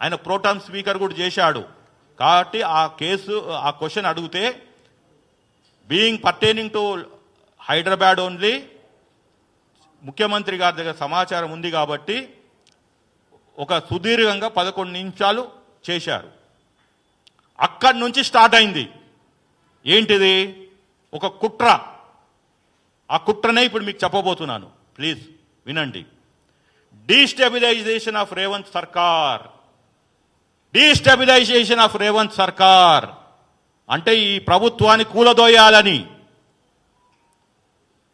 ఆయన ప్రోటామ్ స్పీకర్ కూడా చేశాడు. కాబట్టి ఆ కేసు ఆ క్వశ్చన్ అడిగితే being pertaining to Hyderabad only, ముఖ్యమంత్రి గారి దగ్గర సమాచారం ఉంది కాబట్టి ఒక సుదీర్ఘంగా 11 నిమిషాలు చేశారు. అక్కడి నుంచి స్టార్ట్ అయింది. ఏంటిది? ఒక కుట్ర. ఆ కుట్రనే ఇప్పుడు మీకు చెప్పబోతున్నాను, ప్లీజ్ వినండి. డీస్టెబిలైజేషన్ ఆఫ్ రేవంత్ సర్కార్. డీస్టెబిలైజేషన్ ఆఫ్ రేవంత్ సర్కార్ అంటే ఈ ప్రభుత్వాన్ని కూలదోయాలని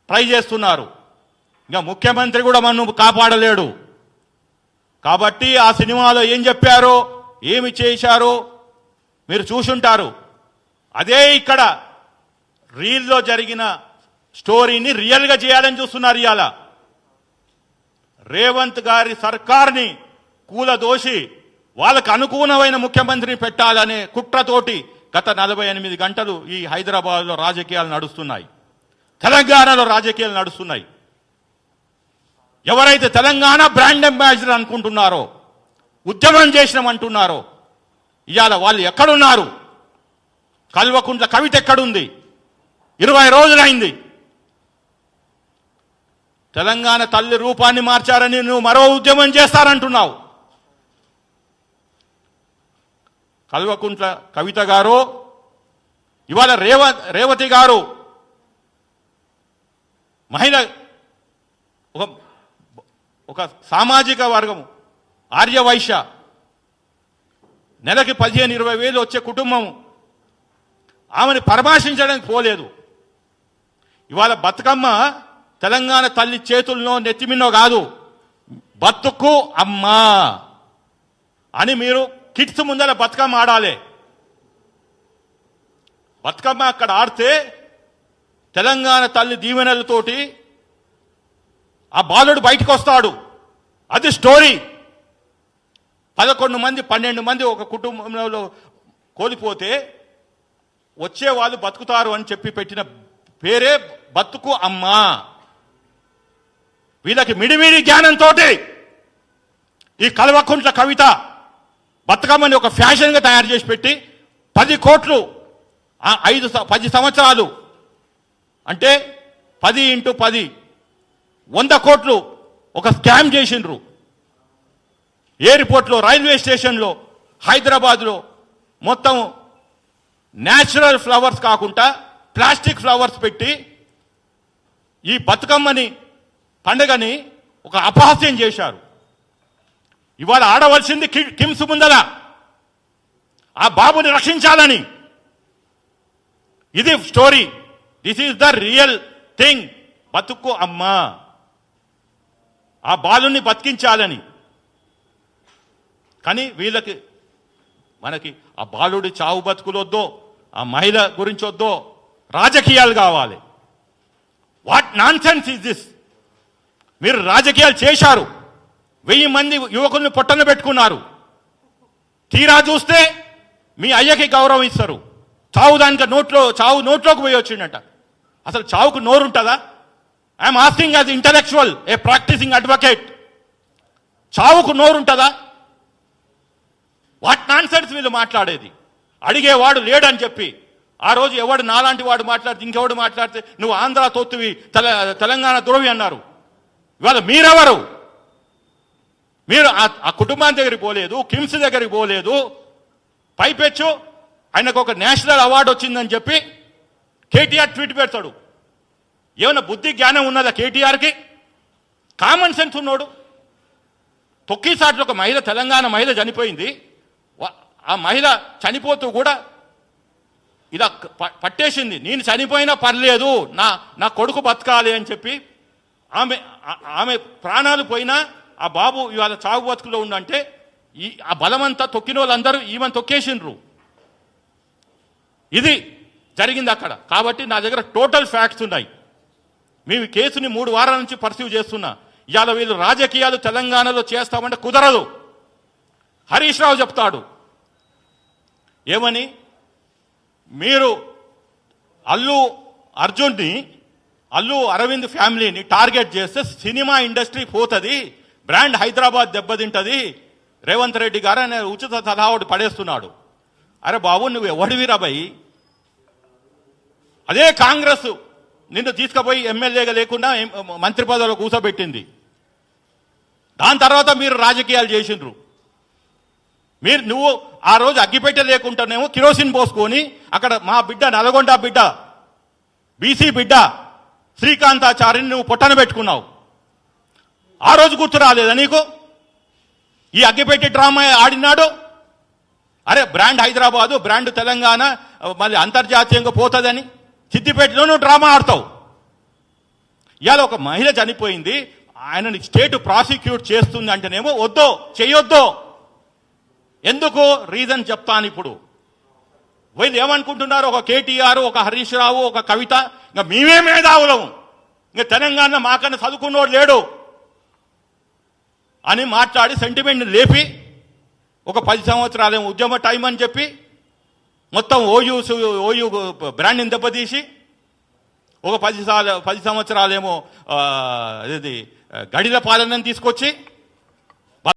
ట్రై చేస్తున్నారు. ఇంకా ముఖ్యమంత్రి కూడా మనను కాపాడలేడు. కాబట్టి ఆ సినిమాలో ఏం చెప్పారో, ఏమి చేశారో మీరు చూసుంటారు. అదే ఇక్కడ రీల్లో జరిగిన స్టోరీని రియల్గా చేయాలని చూస్తున్నారు. ఇవాళ రేవంత్ గారి సర్కార్ని కూలదోసి వాళ్ళకు అనుకూలమైన ముఖ్యమంత్రిని పెట్టాలనే కుట్రతోటి గత 48 గంటలు ఈ హైదరాబాద్లో రాజకీయాలు నడుస్తున్నాయి, తెలంగాణలో రాజకీయాలు నడుస్తున్నాయి. ఎవరైతే తెలంగాణ బ్రాండ్ అంబాసిడర్ అనుకుంటున్నారో, ఉద్యమం చేసినామంటున్నారో, ఇవాళ వాళ్ళు ఎక్కడున్నారు? కల్వకుంట్ల కవిత ఎక్కడుంది? 20 రోజులైంది. తెలంగాణ తల్లి రూపాన్ని మార్చారని నువ్వు మరో ఉద్యమం చేస్తారంటున్నావు. కల్వకుంట్ల కవిత గారు, ఇవాళ రేవతి గారు మహిళ, ఒక సామాజిక వర్గం, ఆర్యవైశ్య, నెలకి 15-20 వేలు వచ్చే కుటుంబం, ఆమెను పరామర్శించడానికి పోలేదు. ఇవాళ బతుకమ్మ తెలంగాణ తల్లి చేతుల్లో నెత్తిమిన్నో కాదు, బతుకు అమ్మా అని మీరు కిడ్స్ ముందర బతుకమ్మ ఆడాలి. బతుకమ్మ అక్కడ ఆడితే తెలంగాణ తల్లి దీవెనలతోటి ఆ బాలుడు బయటకు వస్తాడు. అది స్టోరీ. 11 మంది 12 మంది ఒక కుటుంబంలో కోల్పోతే వచ్చే వాళ్ళు బతుకుతారు అని చెప్పి పెట్టిన పేరే బతుకు అమ్మా. వీళ్ళకి మిడిమిడి జ్ఞానంతో ఈ కల్వకుంట్ల కవిత బతుకమ్మని ఒక ఫ్యాషన్గా తయారు చేసి పెట్టి 10 కోట్లు 10 సంవత్సరాలు అంటే 10 × 10 100 కోట్లు ఒక స్కామ్ చేసిండ్రు. ఎయిర్పోర్ట్లో, రైల్వే స్టేషన్లో, హైదరాబాద్లో మొత్తం న్యాచురల్ ఫ్లవర్స్ కాకుండా ప్లాస్టిక్ ఫ్లవర్స్ పెట్టి ఈ బతుకమ్మని పండుగని ఒక అపహాస్యం చేశారు. ఇవాళ ఆడవలసింది కిమ్స్ ముందల ఆ బాబుని రక్షించాలని. ఇది story. This is the real thing. బతుకు అమ్మా, ఆ బాలుని బతికించాలని. కానీ వీళ్ళకి మనకి ఆ బాలుడి చావు బతుకులు వద్దో, ఆ మహిళ గురించి వద్దో, రాజకీయాలు కావాలి. What non sense is this? మీరు రాజకీయాలు చేశారు, 1000 మంది యువకుల్ని పొట్టన పెట్టుకున్నారు. తీరా చూస్తే మీ అయ్యకి గౌరవం ఇస్తారు. చావు దానికి చావు నోట్లోకి పోయి వచ్చిండట. అసలు చావుకు నోరుంటుందా? I'm asking as intellectual, a practising advocate. చావుకు నోరుంటుందా? వాట్ నాన్ సెన్స్ వీళ్ళు మాట్లాడేది. అడిగేవాడు లేడని చెప్పి ఆ రోజు ఎవడు నాలాంటి వాడు మాట్లాడితే, ఇంకెవడు మాట్లాడితే నువ్వు ఆంధ్ర తొత్తువి, తెలంగాణ ద్రోవి అన్నారు. ఇవాళ మీరెవరు? మీరు ఆ కుటుంబాన్ని దగ్గరికి పోలేదు, కిమ్స్ దగ్గరికి పోలేదు. పైపెచ్చు ఆయనకు ఒక నేషనల్ అవార్డు వచ్చిందని చెప్పి కేటీఆర్ ట్వీట్ పెడతాడు. ఏమైనా బుద్ధి జ్ఞానం ఉన్నదా కేటీఆర్కి? కామన్ సెన్స్ ఉన్నాడు. తొక్కిసాట్లో ఒక మహిళ, తెలంగాణ మహిళ చనిపోయింది. ఆ మహిళ చనిపోతూ కూడా ఇలా పట్టేసింది, నేను చనిపోయినా పర్లేదు, నా కొడుకు బతకాలి అని చెప్పి ఆమె ప్రాణాలు పోయినా ఆ బాబు ఇవాళ చావు బతుకులో ఉండంటే ఆ బలమంతా తొక్కిన వాళ్ళందరూ ఈమెను తొక్కేసిండ్రు. ఇది జరిగింది అక్కడ. కాబట్టి నా దగ్గర టోటల్ ఫ్యాక్ట్స్ ఉన్నాయి. మేము కేసుని 3 వారాల నుంచి పర్సీవ్ చేస్తున్నా. ఇవాళ వీళ్ళు రాజకీయాలు తెలంగాణలో చేస్తామంటే కుదరదు. హరీష్ రావు చెప్తాడు ఏమని, మీరు అల్లు అరవింద్ ఫ్యామిలీని టార్గెట్ చేస్తే సినిమా ఇండస్ట్రీ పోతుంది, బ్రాండ్ హైదరాబాద్ దెబ్బతింటుంది, రేవంత్ రెడ్డి గారు ఆయన ఉచిత సలహా ఒకటి పడేస్తున్నాడు. అరే బాబు నువ్వు ఎవడివిరా భయ్? అదే కాంగ్రెస్ నిన్ను తీసుకుపోయి ఎమ్మెల్యేగా లేకుండా మంత్రి పదవిలో కూర్చోబెట్టింది. దాని తర్వాత మీరు రాజకీయాలు చేసిండ్రు. నువ్వు ఆ రోజు అగ్గిపెట్టె లేకుండానేమో కిరోసిన్ పోసుకొని అక్కడ మా బిడ్డ నల్గొండ బిడ్డ బీసీ బిడ్డ శ్రీకాంతాచారిని నువ్వు పొట్టన పెట్టుకున్నావు. ఆ రోజు గుర్తు రాలేదా నీకు? ఈ అగ్గిపెట్టి డ్రామా ఆడినాడు. అరే బ్రాండ్ హైదరాబాదు, బ్రాండ్ తెలంగాణ మళ్ళీ అంతర్జాతీయంగా పోతుందని సిద్దిపేటలో నువ్వు డ్రామా ఆడతావు. ఇవాళ ఒక మహిళ చనిపోయింది, ఆయనని స్టేట్ ప్రాసిక్యూట్ చేస్తుంది అంటేనేమో వద్దో చెయ్యొద్దో. ఎందుకు రీజన్ చెప్తాను. ఇప్పుడు వీళ్ళు ఏమనుకుంటున్నారు, ఒక కేటీఆర్, ఒక హరీష్ రావు, ఒక కవిత, ఇంకా మేమే మేధావులము, ఇంకా తెలంగాణ మాకన్నా చదువుకున్నోడు లేడు అని మాట్లాడి సెంటిమెంట్ లేపి ఒక 10 సంవత్సరాలు ఉద్యమ టైం అని చెప్పి మొత్తం ఓయూ బ్రాండ్ని దెబ్బతీసి ఒక 10 సంవత్సరాలేమో ఇది గడిల పాలనని తీసుకొచ్చి